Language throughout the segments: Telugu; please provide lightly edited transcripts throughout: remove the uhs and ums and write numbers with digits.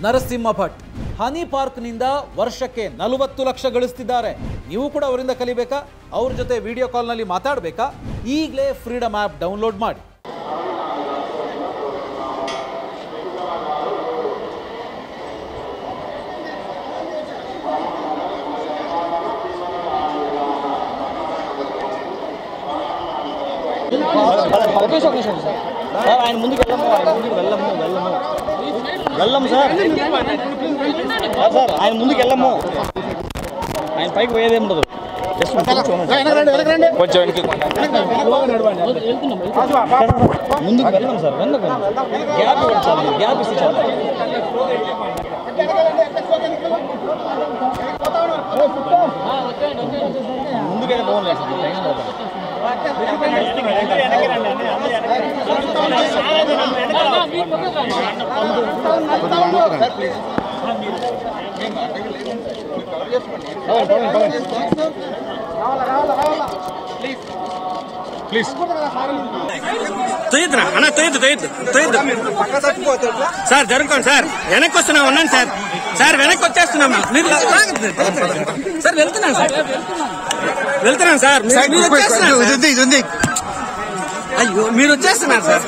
ನರಸಿಂಹ ಭಟ್ ಹನಿ ಪಾರ್ಕ್ನಿಂದ ವರ್ಷಕ್ಕೆ 40 ಲಕ್ಷ ಗಳಿಸ್ತಿದ್ದಾರೆ. ನೀವು ಕೂಡ ಅವರಿಂದ ಕಲಿಬೇಕಾ? ಅವ್ರ ಜೊತೆ ವಿಡಿಯೋ ಕಾಲ್ನಲ್ಲಿ ಮಾತಾಡಬೇಕಾ? ಈಗಲೇ ಫ್ರೀಡಮ್ ಆ್ಯಪ್ ಡೌನ್ಲೋಡ್ ಮಾಡಿ. ఆయన ముందుకు వెళ్ళము సార్. ఆయన ముందుకు వెళ్ళము, ఆయన పైకి పోయేది ఉండదు. కొంచెం ముందుకు వెళ్ళాం సార్, గ్యాప్ ఇవ్వండి సార్, గ్యాప్ ఇస్తే చాలు. ముందుకైతే బాగుంది సార్. ప్లీజ్ తొయ్యద్దురా అన్న, తొయ్యద్దు సార్. జరుగుకోండి సార్, వెనక్కి వస్తున్నా ఉన్నాను సార్. సార్ వెనక్కి వచ్చేస్తున్నాం మీరు సార్. వెళ్తున్నాను సార్. అయ్యో మీరు వచ్చేస్తున్నారు సార్.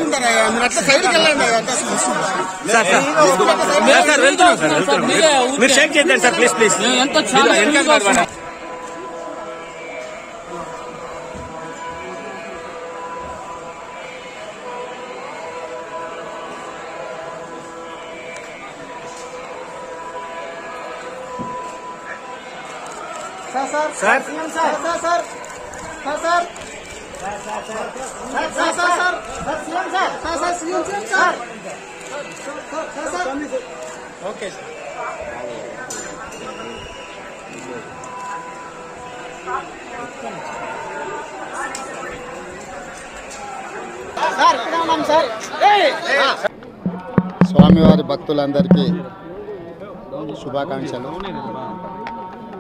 సార్ వెళ్తున్నాం సార్. మీరు షేక్ చేద్దాం సార్ ప్లీజ్. Okay sir. స్వామివారి భక్తులందరికీ శుభాకాంక్షలు.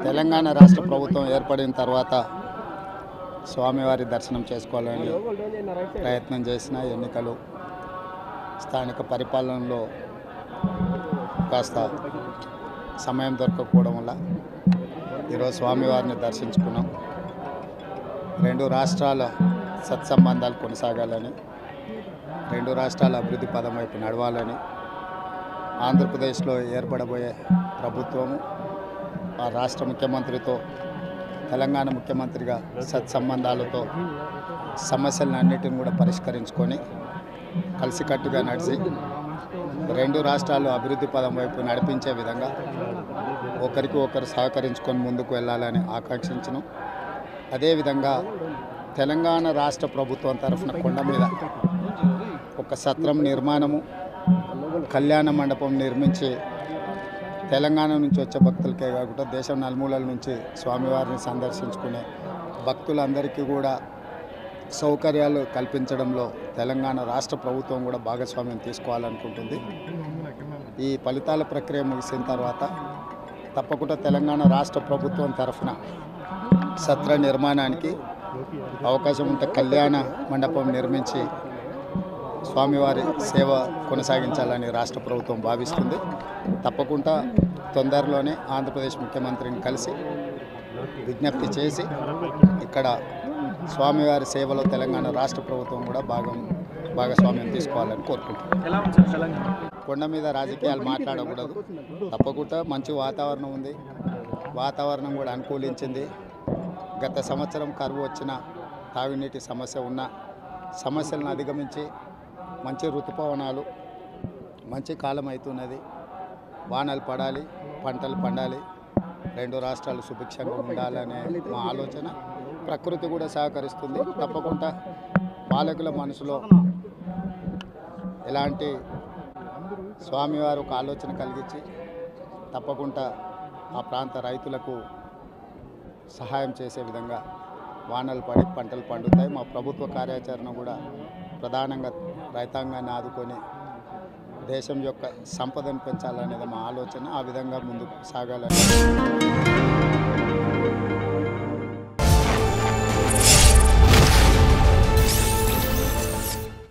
తెలంగాణ రాష్ట్ర ప్రభుత్వం ఏర్పడిన తర్వాత స్వామివారి దర్శనం చేసుకోవాలని ప్రయత్నం చేసిన ఎన్నికలు, స్థానిక పరిపాలనలో కాస్త సమయం దొరకకపోవడం వల్ల ఈరోజు స్వామివారిని దర్శించుకున్నాం. రెండు రాష్ట్రాల సత్సంబంధాలు కొనసాగాలని, రెండు రాష్ట్రాల అభివృద్ధి పదం వైపు నడవాలని, ఆంధ్రప్రదేశ్లో ఏర్పడబోయే ప్రభుత్వము ఆ రాష్ట్ర ముఖ్యమంత్రితో, తెలంగాణ ముఖ్యమంత్రిగా సత్సంబంధాలతో సమస్యలన్నిటిని కూడా పరిష్కరించుకొని కలిసికట్టుగా నడిచి రెండు రాష్ట్రాలు అభివృద్ధి పదం వైపు నడిపించే విధంగా ఒకరికి ఒకరు సహకరించుకొని ముందుకు వెళ్ళాలని ఆకాంక్షించను. అదేవిధంగా తెలంగాణ రాష్ట్ర ప్రభుత్వం తరఫున కొండ మీద ఒక సత్రం నిర్మాణము, కళ్యాణ మండపం నిర్మించి తెలంగాణ నుంచి వచ్చే భక్తులకే కాకుండా దేశం నలుమూలల నుంచి స్వామివారిని సందర్శించుకునే భక్తులందరికీ కూడా సౌకర్యాలు కల్పించడంలో తెలంగాణ రాష్ట్ర ప్రభుత్వం కూడా భాగస్వామ్యం తీసుకోవాలనుకుంటుంది. ఈ ఫలితాల ప్రక్రియ ముగిసిన తర్వాత తప్పకుండా తెలంగాణ రాష్ట్ర ప్రభుత్వం తరఫున సత్ర నిర్మాణానికి అవకాశం ఉంటే కళ్యాణ మండపం నిర్మించి స్వామివారి సేవ కొనసాగించాలని రాష్ట్ర ప్రభుత్వం భావిస్తుంది. తప్పకుండా తొందరలోనే ఆంధ్రప్రదేశ్ ముఖ్యమంత్రిని కలిసి విజ్ఞప్తి చేసి ఇక్కడ స్వామివారి సేవలో తెలంగాణ రాష్ట్ర ప్రభుత్వం కూడా భాగస్వామ్యం తీసుకోవాలని కోరుకుంటున్నాం. కొండ మీద రాజకీయాలు మాట్లాడకూడదు. తప్పకుండా మంచి వాతావరణం ఉంది, వాతావరణం కూడా అనుకూలించింది. గత సంవత్సరం కరువు వచ్చిన, తాగునీటి సమస్య ఉన్న సమస్యలను అధిగమించి మంచి ఋతుపవనాలు, మంచి కాలం అవుతున్నది. వానలు పడాలి, పంటలు పండాలి, రెండు రాష్ట్రాలు సుభిక్షంగా ఉండాలనే మా ఆలోచన. ప్రకృతి కూడా సహకరిస్తుంది. తప్పకుండా పాలకుల మనసులో ఎలాంటి స్వామివారు ఒక ఆలోచన కలిగించి తప్పకుండా ఆ ప్రాంత రైతులకు సహాయం చేసే విధంగా వానలు పడి పంటలు పండుతాయి. మా ప్రభుత్వ కార్యాచరణ కూడా ప్రధానంగా రైతాంగాన్ని ఆదుకొని దేశం యొక్క సంపదను పెంచాలనేది మా ఆలోచన. ఆ విధంగా ముందుకు సాగాలని